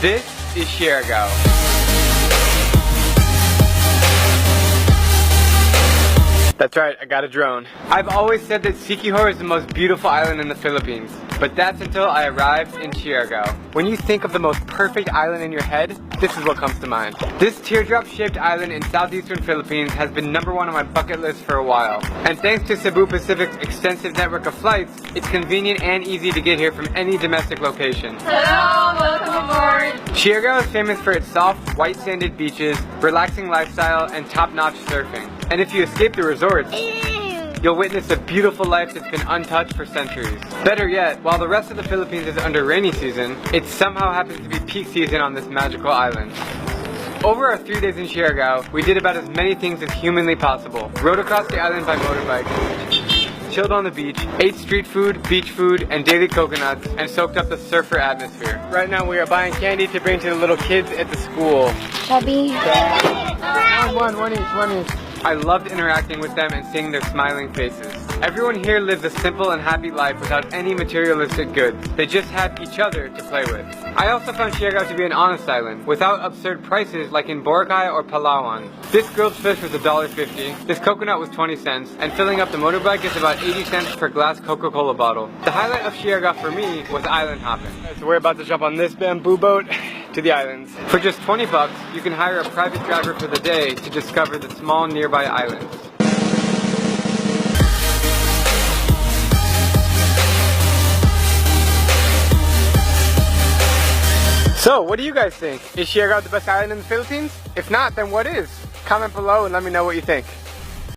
This is Siargao. That's right, I got a drone. I've always said that Siquijor is the most beautiful island in the Philippines, but that's until I arrived in Siargao. When you think of the most perfect island in your head, this is what comes to mind. This teardrop-shaped island in southeastern Philippines has been #1 on my bucket list for a while. And thanks to Cebu Pacific's extensive network of flights, it's convenient and easy to get here from any domestic location. Hello, welcome aboard. Siargao is famous for its soft, white-sanded beaches, relaxing lifestyle, and top-notch surfing. And if you escape the resorts, you'll witness a beautiful life that's been untouched for centuries. Better yet, while the rest of the Philippines is under rainy season, it somehow happens to be peak season on this magical island. Over our 3 days in Siargao, we did about as many things as humanly possible. Rode across the island by motorbike, chilled on the beach, ate street food, beach food, and daily coconuts, and soaked up the surfer atmosphere. Right now we are buying candy to bring to the little kids at the school. Chubby. One each. I loved interacting with them and seeing their smiling faces. Everyone here lives a simple and happy life without any materialistic goods. They just have each other to play with. I also found Siargao to be an honest island, without absurd prices like in Boracay or Palawan. This grilled fish was $1.50, this coconut was 20 cents, and filling up the motorbike is about 80 cents per glass Coca-Cola bottle. The highlight of Siargao for me was island hopping. So we're about to jump on this bamboo boat to the islands. For just 20 bucks, you can hire a private driver for the day to discover the small nearby islands. So, what do you guys think? Is Siargao the best island in the Philippines? If not, then what is? Comment below and let me know what you think.